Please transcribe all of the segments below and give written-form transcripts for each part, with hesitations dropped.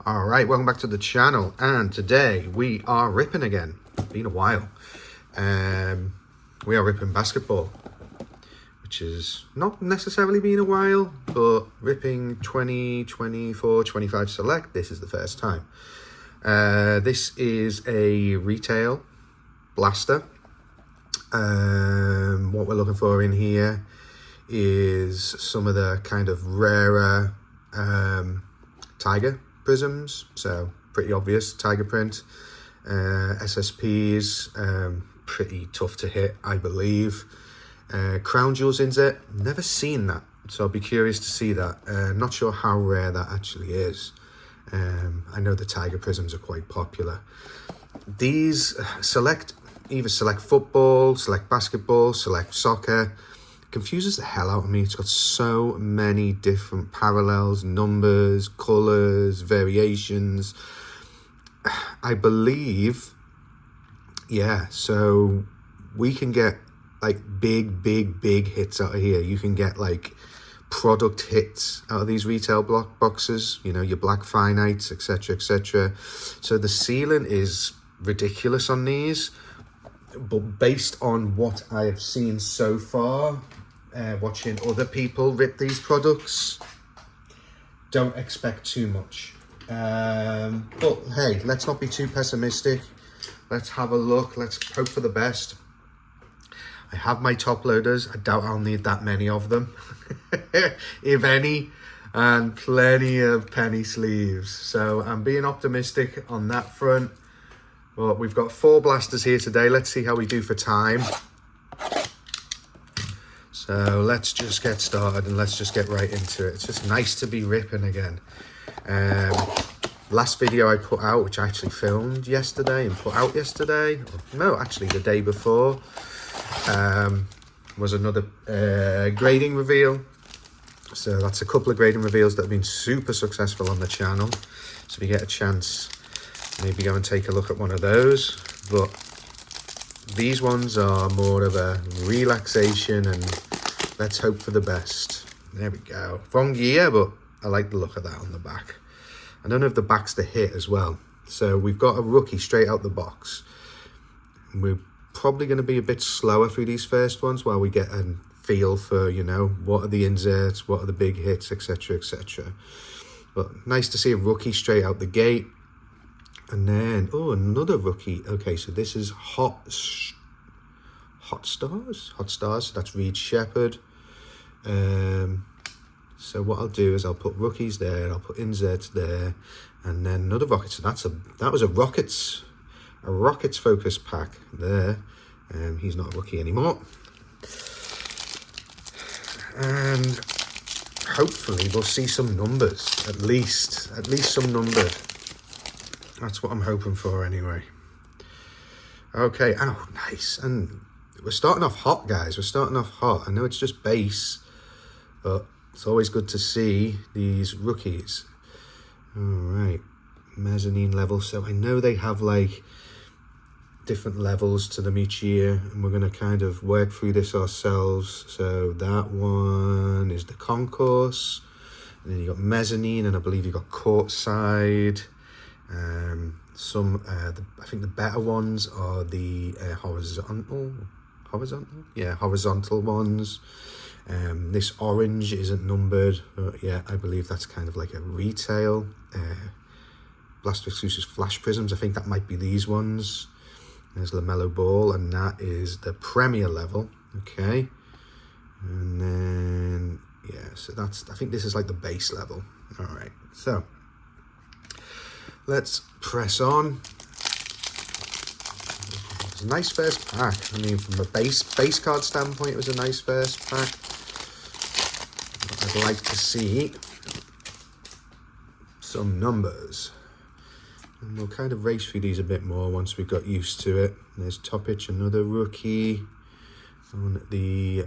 All right, welcome back to the channel, and today we are ripping again. Been a while. We are ripping basketball, which is not necessarily been a while, but ripping 20, 24, 25 select, this is the first time. This is a retail blaster. What we're looking for in here is some of the kind of rarer Tiger Prizms, so pretty obvious Tiger print. SSPs, pretty tough to hit, I believe. Crown jewels inset, never seen that, so I'll be curious to see that. Not sure how rare that actually is. I know the Tiger Prizms are quite popular. These either select football, select basketball, select soccer. Confuses the hell out of me. It's got so many different parallels, numbers, colors, variations. I believe, yeah, so we can get like big hits out of here. You can get like product hits out of these retail block boxes, you know, your black finites, etc, etc. So the ceiling is ridiculous on these, but based on what I have seen so far, watching other people rip these products, don't expect too much. But hey, let's not be too pessimistic. Let's have a look. Let's hope for the best. I have my top loaders. I doubt I'll need that many of them, if any, and plenty of penny sleeves. So I'm being optimistic on that front. Well, we've got 4 blasters here today. Let's see how we do for time. So let's just get started and let's just get right into it. It's just nice to be ripping again. Last video I put out, which I actually filmed yesterday and put out yesterday, no, actually the day before, was another grading reveal. So that's a couple of grading reveals that have been super successful on the channel. So if you get a chance, maybe go and take a look at one of those. But these ones are more of a relaxation and let's hope for the best. There we go. Wrong year, but I like the look of that on the back. I don't know if the back's the hit as well. So we've got a rookie straight out the box. We're probably going to be a bit slower through these first ones while we get a feel for, you know, what are the inserts, what are the big hits, etc, etc. But nice to see a rookie straight out the gate. And then, oh, another rookie. Okay, so this is Hot Stars. So that's Reed Shepherd. So what I'll do is I'll put rookies there, I'll put inserts there, and then another rocket. So that was a Rockets focus pack there. He's not a rookie anymore. And hopefully we'll see some numbers, at least some numbers. That's what I'm hoping for anyway. Okay, oh, nice. And we're starting off hot, guys. We're starting off hot. I know it's just base, but it's always good to see these rookies. All right, mezzanine level. So I know they have like different levels to them each year, and we're going to kind of work through this ourselves. So that one is the concourse, and then you got mezzanine, and I believe you got courtside. I think the better ones are the horizontal ones. This orange isn't numbered, but yeah, I believe that's kind of like a retail. Blaster exclusive flash prisms, I think that might be these ones. There's LaMelo Ball, and that is the Premier level. Okay, and then yeah, so I think this is like the base level. All right, so let's press on. It's a nice first pack. I mean, from a base card standpoint, it was a nice first pack. I'd like to see some numbers. And we'll kind of race through these a bit more once we've got used to it. There's Topic, another rookie. On the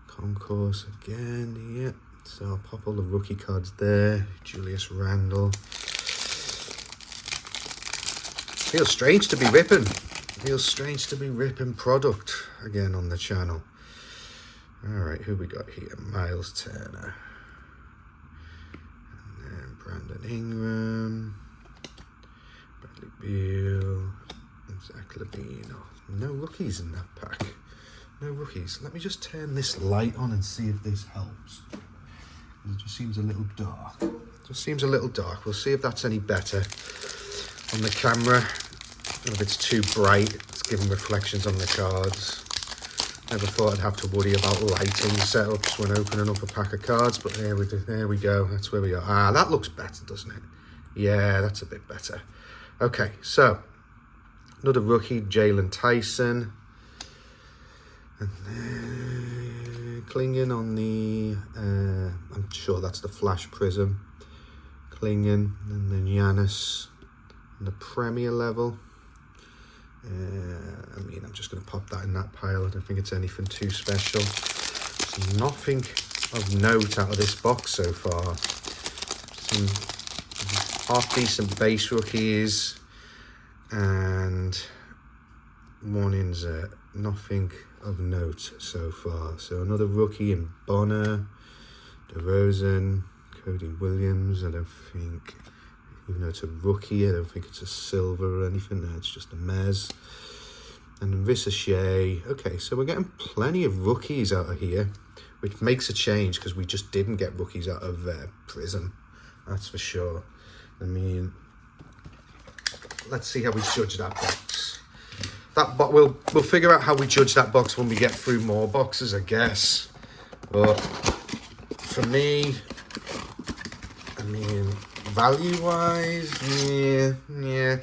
concourse again, yeah. So I'll pop all the rookie cards there. Julius Randle. Feels strange to be ripping. Feels strange to be ripping product again on the channel. All right, who we got here? Miles Turner. And then Brandon Ingram. Lavino. No rookies in that pack. No rookies. Let me just turn this light on and see if this helps. It just seems a little dark. Just seems a little dark. We'll see if that's any better on the camera. If it's too bright, it's giving reflections on the cards. Never thought I'd have to worry about lighting setups when opening up a pack of cards, but there we go. That's where we are. Ah, that looks better, doesn't it? Yeah, that's a bit better. Okay, so another rookie, Jalen Tyson. And then Klingen on the, I'm sure that's the Flash Prizm. Klingen, and then Giannis on the Premier level. I mean, I'm just going to pop that in that pile. I don't think it's anything too special. There's nothing of note out of this box so far. Some half-decent base rookies and one insert. Nothing of note so far. So another rookie in Bonner, DeRozan, Cody Williams. I don't think... Even though it's a rookie, I don't think it's a silver or anything. No, it's just a mez. And Ricochet. Okay, so we're getting plenty of rookies out of here, which makes a change because we just didn't get rookies out of Prizm. That's for sure. I mean, let's see how we judge that box. We'll figure out how we judge that box when we get through more boxes, I guess. But for me, I mean, value-wise, yeah.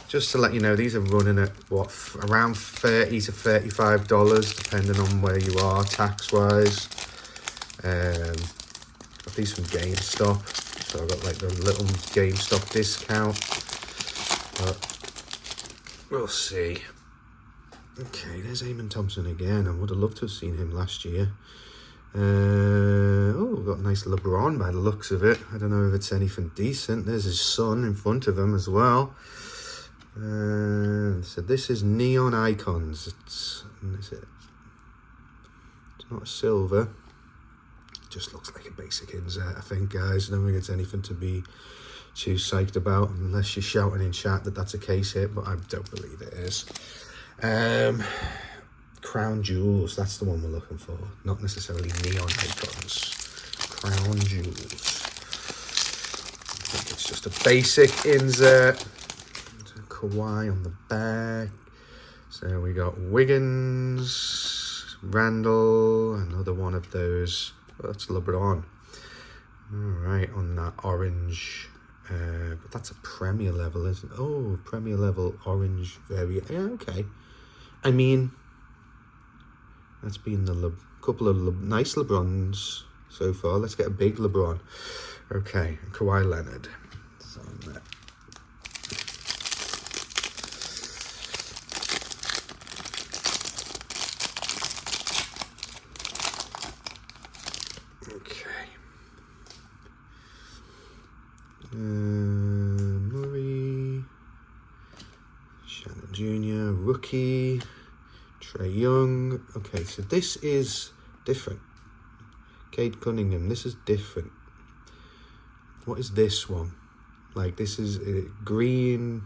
Just to let you know, these are running at, what, around $30 to $35, depending on where you are, tax-wise. Got these from GameStop, so I've got, like, the little GameStop discount. But we'll see. Okay, there's Eamon Thompson again. I would have loved to have seen him last year. Oh, we've got a nice LeBron by the looks of it. I don't know if it's anything decent. There's his son in front of him as well. So this is Neon Icons. It's not a silver. It just looks like a basic insert, I think, guys. I don't think it's anything to be too psyched about, unless you're shouting in chat that that's a case hit, but I don't believe it is. Crown Jewels, that's the one we're looking for. Not necessarily Neon Icons. Crown Jewels. I think it's just a basic insert. Kawhi on the back. So we got Wiggins, Randall, another one of those. Oh, that's LeBron. All right, on that orange. But that's a Premier level, isn't it? Oh, Premier level orange variant. Yeah, okay. I mean, that's been the couple of nice LeBrons so far. Let's get a big LeBron. Okay, Kawhi Leonard. So okay. Murray. Shannon Jr. Rookie. Trey Young. Okay, so this is different. Cade Cunningham. This is different. What is this one? Like, this is green,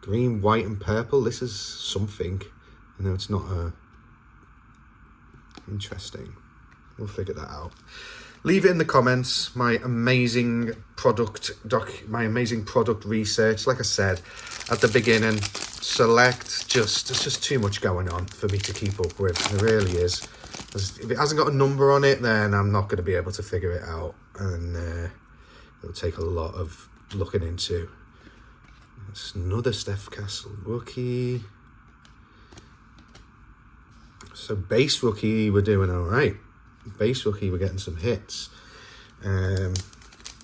white, and purple. This is something. I know it's not a... Interesting. We'll figure that out. Leave it in the comments. My amazing product research. Like I said at the beginning, select there's just too much going on for me to keep up with. It really is. If it hasn't got a number on it, then I'm not going to be able to figure it out, and it'll take a lot of looking into. That's another Steph Castle rookie. So base rookie, we're doing all right. Base rookie, we're getting some hits.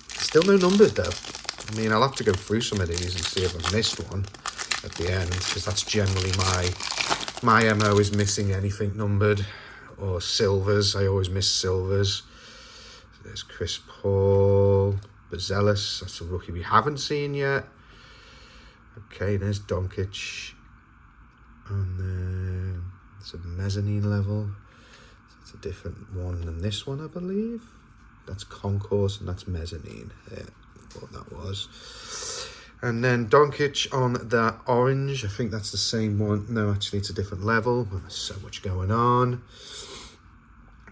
Still no numbers though. I mean, I'll have to go through some of these and see if I missed one at the end, because that's generally my MO is missing anything numbered or silvers. I always miss silvers. There's Chris Paul, Bazelis. That's a rookie we haven't seen yet. Okay, there's Doncic. And then it's a mezzanine level. It's a different one than this one, I believe. That's concourse and that's mezzanine. Yeah, I thought that was. And then Doncic on that orange. I think that's the same one. No, actually, it's a different level. There's so much going on.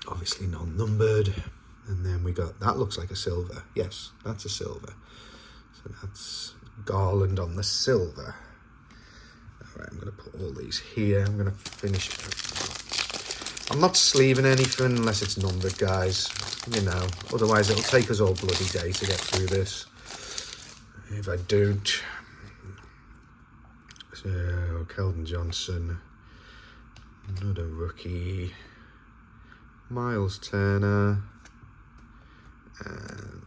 Obviously non-numbered. And then we got, that looks like a silver. Yes, that's a silver. So that's Garland on the silver. All right, I'm going to put all these here. I'm going to finish. I'm not sleeving anything unless it's numbered, guys. You know, otherwise it'll take us all bloody day to get through this. If I don't. So, Keldon Johnson, another rookie, Miles Turner, and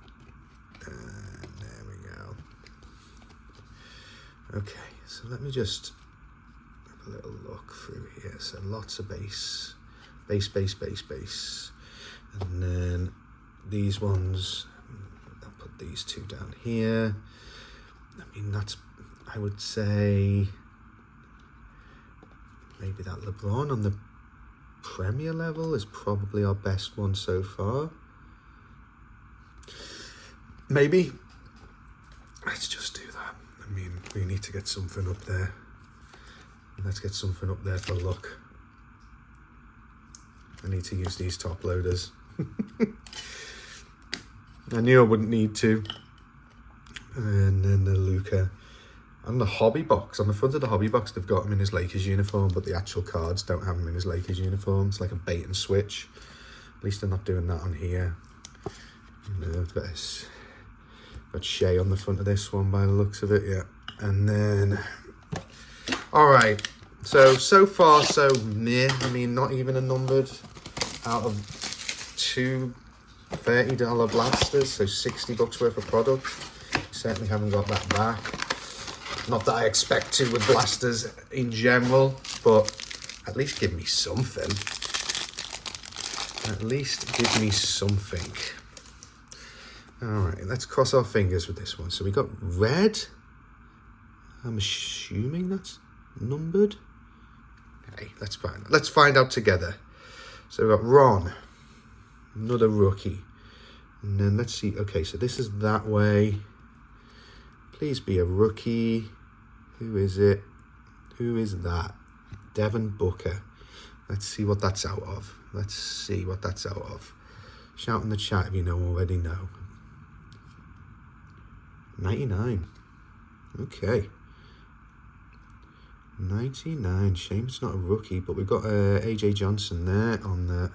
there we go. Okay, so let me just have a little look through here. So lots of base. And then these ones, I'll put these two down here. I mean, that's, I would say, maybe that LeBron on the Premier level is probably our best one so far. Maybe. Let's just do that. I mean, we need to get something up there. Let's get something up there for luck. I need to use these top loaders. I knew I wouldn't need to. And then the Luka. On the hobby box, on the front of the hobby box, they've got him in his Lakers uniform, but the actual cards don't have him in his Lakers uniform. It's like a bait and switch. At least they're not doing that on here. You know, got Shea on the front of this one by the looks of it, yeah. And then, all right. So far, so meh. I mean, not even a numbered out of two $30 blasters, so $60 worth of product. Certainly haven't got that back. Not that I expect to with blasters in general, but at least give me something. At least give me something. All right, let's cross our fingers with this one. So we got red. I'm assuming that's numbered. Hey, let's find out together. So we've got Ron, another rookie. And then let's see. Okay, so this is that way. Please be a rookie. Who is it? Who is that? Devin Booker. Let's see what that's out of. Let's see what that's out of. Shout in the chat if you know already know. 99. Okay. 99. Shame it's not a rookie, but we've got AJ Johnson there on that.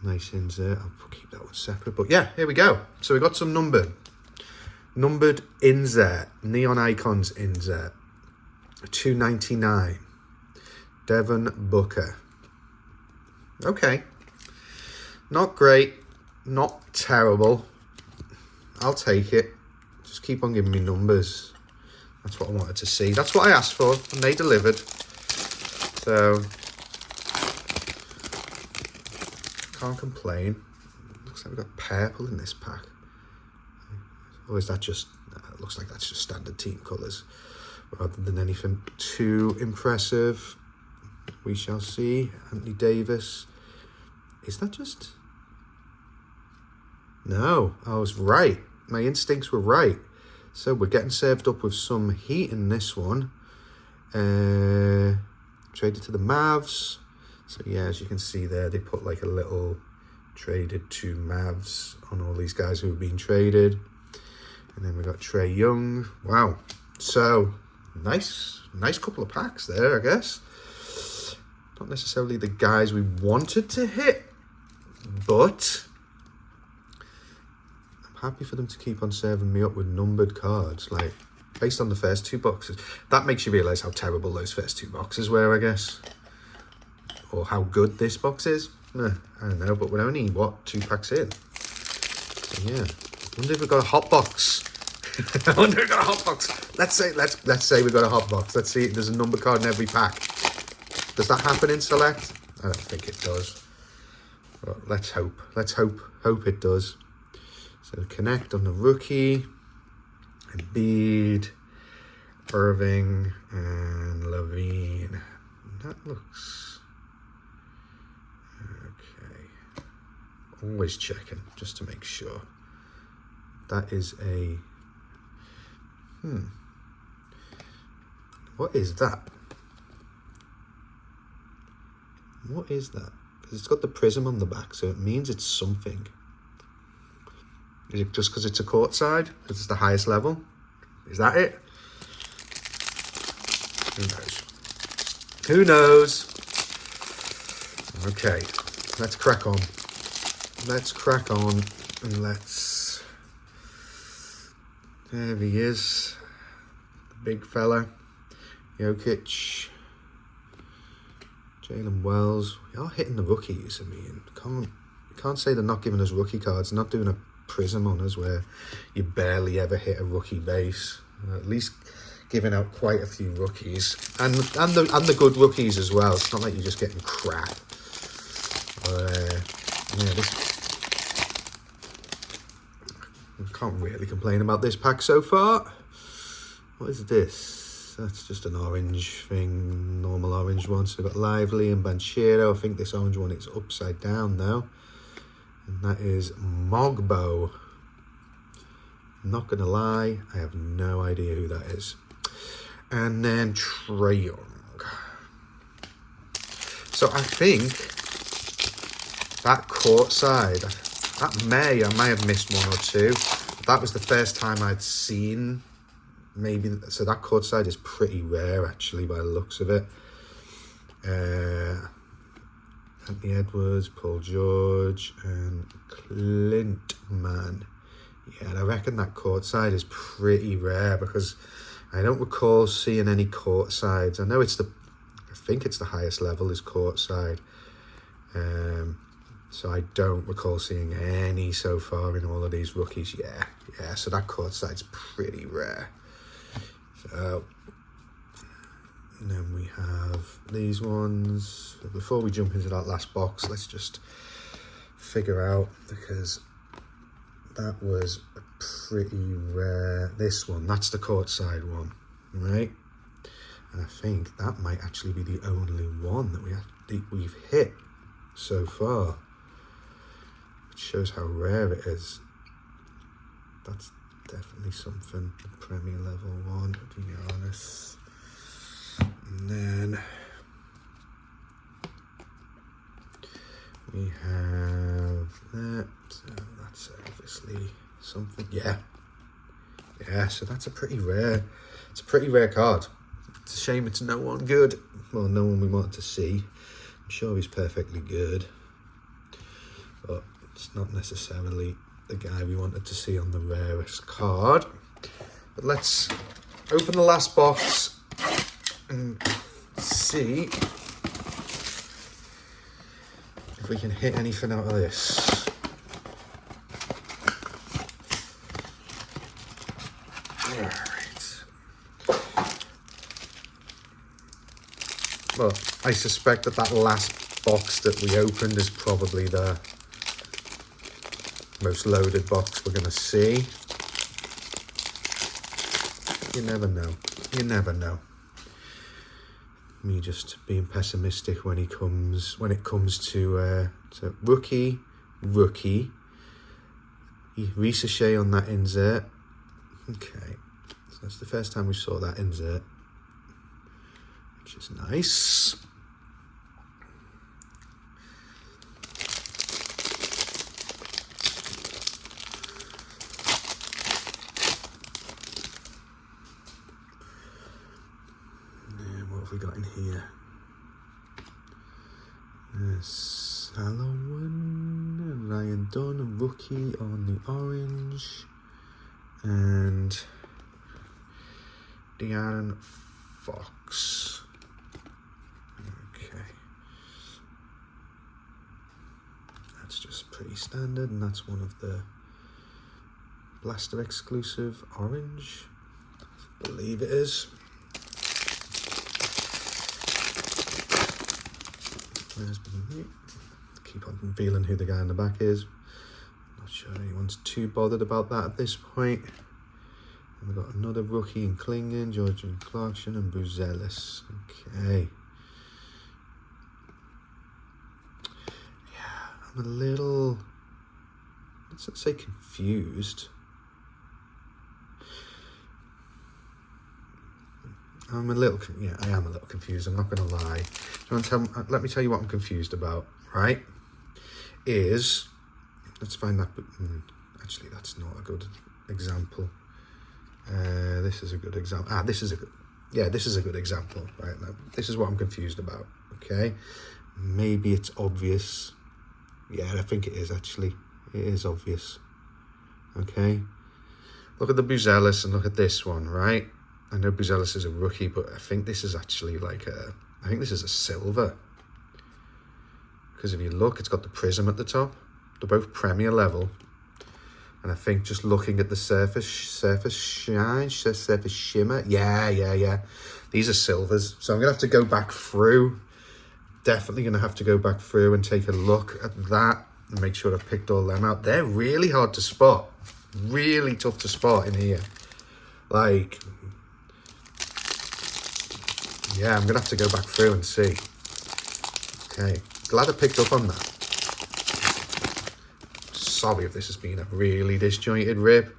Nice insert. I'll keep that one separate. But yeah, here we go. So we got some numbered insert, neon icons insert. 299. Devin Booker. Okay. Not great. Not terrible. I'll take it. Just keep on giving me numbers. That's what I wanted to see. That's what I asked for, and they delivered. So, can't complain. Looks like we've got purple in this pack. Or is that just, it looks like that's just standard team colours, rather than anything too impressive. We shall see. Anthony Davis. Is that just... No, I was right. My instincts were right. So we're getting served up with some heat in this one. Traded to the Mavs. So yeah, as you can see there, they put like a little traded to Mavs on all these guys who have been traded. And then we got Trae Young. Wow. So nice couple of packs there, I guess. Not necessarily the guys we wanted to hit, but happy for them to keep on serving me up with numbered cards, like based on the first two boxes. That makes you realise how terrible those first two boxes were, I guess. Or how good this box is. I don't know, but we're only, what, 2 packs in? So yeah. I wonder if we've got a hot box. I wonder if we've got a hot box. Let's say we've got a hot box. Let's see, there's a number card in every pack. Does that happen in Select? I don't think it does. But let's hope. Let's hope it does. So connect on the rookie, Embiid, Irving, and Levine. That looks okay. Always checking just to make sure. That is a What is that? What is that? Because it's got the Prizm on the back, so it means it's something. Is it just because it's a courtside? Because it's the highest level? Is that it? Who knows? Who knows? Okay, let's crack on. Let's crack on and let's... There he is. The big fella. Jokic. Jalen Wells. We are hitting the rookies. I mean, can't say they're not giving us rookie cards. They're not doing a Prizm on us where you barely ever hit a rookie base. At least giving out quite a few rookies. And the good rookies as well. It's not like you're just getting crap. Yeah, I can't really complain about this pack so far. What is this? That's just an orange thing, normal orange one. So we've got Lively and Banchero. I think this orange one is upside down though. And that is Mogbo. Not gonna lie, I have no idea who that is. And then Trae Young. So I think that courtside, I may have missed one or two. That was the first time I'd seen, maybe, so that courtside is pretty rare actually by the looks of it. Anthony Edwards, Paul George, and Clint, man. Yeah, and I reckon that courtside is pretty rare because I don't recall seeing any courtsides. I know I think it's the highest level is courtside. So I don't recall seeing any so far in all of these rookies. Yeah, so that courtside's pretty rare. So, and then we have these ones. But before we jump into that last box, let's just figure out, because that was a pretty rare. This one, that's the courtside one, right? And I think that might actually be the only one that we've hit so far. It shows how rare it is. That's definitely something. Premier level one, to be honest. And then we have that. So that's obviously something. Yeah, so that's a pretty rare. It's a pretty rare card. It's a shame it's no one good. Well, no one we wanted to see. I'm sure he's perfectly good, but it's not necessarily the guy we wanted to see on the rarest card. But let's open the last box and see if we can hit anything out of this. Alright. Well, I suspect that last box that we opened is probably the most loaded box we're going to see. You never know. You never know. Me just being pessimistic when it comes to rookie. Ricochet on that insert. Okay. So that's the first time we saw that insert, which is nice. We got in here. Salomon, Ryan Dunn, rookie on the orange, and De'Aaron Fox. Okay, that's just pretty standard, and that's one of the Blaster exclusive orange. I believe it is. Keep on feeling who the guy in the back is. Not sure anyone's too bothered about that at this point. And we've got another rookie in Klingen, Georgian Clarkson and Buzelis. Okay. Yeah, I'm a little, let's not say confused. I'm a little, yeah, I am a little confused. I'm not going to lie. Let me tell you what I'm confused about, right? Let's find that. Actually, that's not a good example. This is a good example. This is a good example. Right now, this is what I'm confused about. Okay, maybe it's obvious. Yeah, I think it is actually. It is obvious. Okay, look at the Buzelis and look at this one, right? I know Buzelis is a rookie, but I think this is actually I think this is a silver. Because if you look, it's got the Prizm at the top. They're both Premier level. And I think just looking at the surface shimmer. Yeah. These are silvers. So I'm going to have to go back through. Definitely going to have to go back through and take a look at that. And make sure I picked all them out. They're really hard to spot. Really tough to spot in here. Like, yeah, I'm going to have to go back through and see. Okay, glad I picked up on that. Sorry if this has been a really disjointed rip.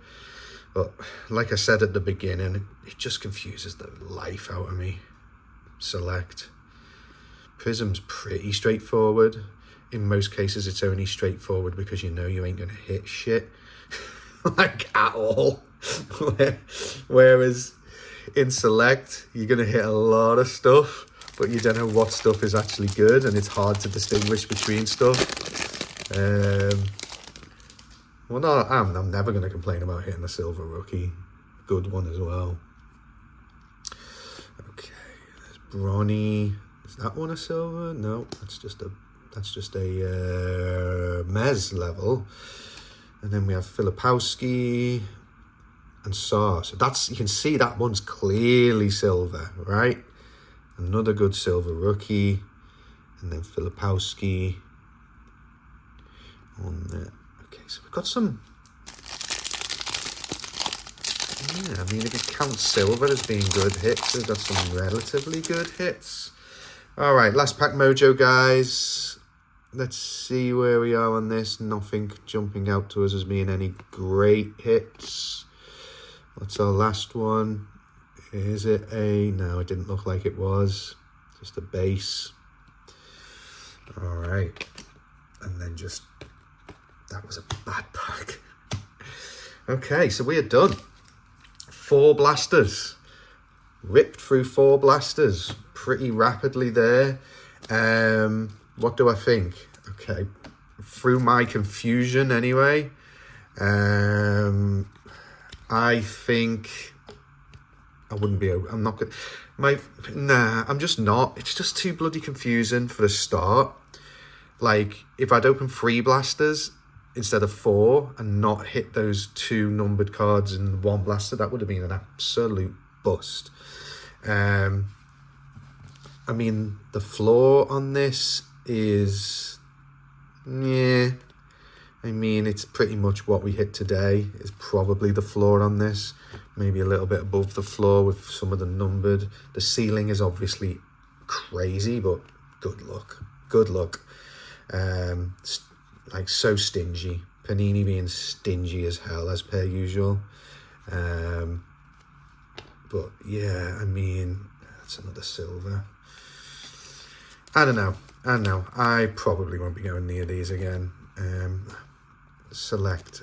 But like I said at the beginning, it just confuses the life out of me. Select. Prizm's pretty straightforward. In most cases, it's only straightforward because you know you ain't going to hit shit. Like, at all. Whereas in Select, you're going to hit a lot of stuff, but you don't know what stuff is actually good, and it's hard to distinguish between stuff. Well, no, I'm never going to complain about hitting a silver rookie. Good one as well. Okay, there's Bronny. Is that one a silver? No, that's just a Mez level. And then we have Filipowski and Saar. So you can see that one's clearly silver, right? Another good silver rookie. And then Filipowski on there. Okay, so we've got some. Yeah, I mean, if you count silver as being good hits, we've got some relatively good hits. All right, last pack mojo, guys. Let's see where we are on this. Nothing jumping out to us as being any great hits. What's our last one? Is it a... No, it didn't look like it was. Just a base. All right. And then just... That was a bad pack. Okay, so we are done. 4 blasters. Ripped through 4 blasters pretty rapidly there. What do I think? Okay, through my confusion anyway, I think I wouldn't be. I'm not good. I'm just not. It's just too bloody confusing for the start. Like, if I'd opened 3 blasters instead of 4 and not hit those 2 numbered cards in 1 blaster, that would have been an absolute bust. I mean, the floor on this is, yeah, I mean, it's pretty much what we hit today is probably the floor on this. Maybe a little bit above the floor with some of the numbered. The ceiling is obviously crazy, but good luck. Good luck. Like, so stingy. Panini being stingy as hell, as per usual. But, yeah, I mean, that's another silver. I don't know. I probably won't be going near these again. Select.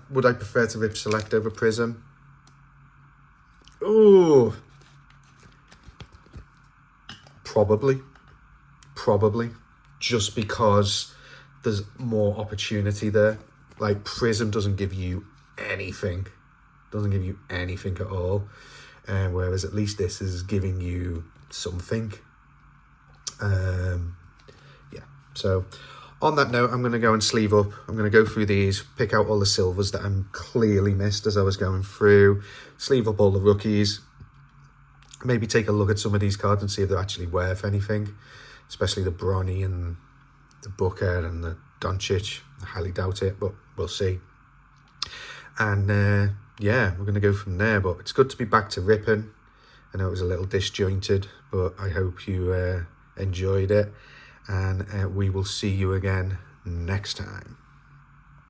Would I prefer to rip Select over Prizm? Ooh. Probably. Just because there's more opportunity there. Like, Prizm doesn't give you anything. Doesn't give you anything at all. Whereas at least this is giving you something. Yeah, so on that note, I'm going to go and sleeve up. I'm going to go through these, pick out all the silvers that I'm clearly missed as I was going through, sleeve up all the rookies, maybe take a look at some of these cards and see if they're actually worth anything, especially the Bronny and the Booker and the Doncic. I highly doubt it, but we'll see. And yeah, we're going to go from there, but it's good to be back to ripping. I know it was a little disjointed, but I hope you enjoyed it, and we will see you again next time.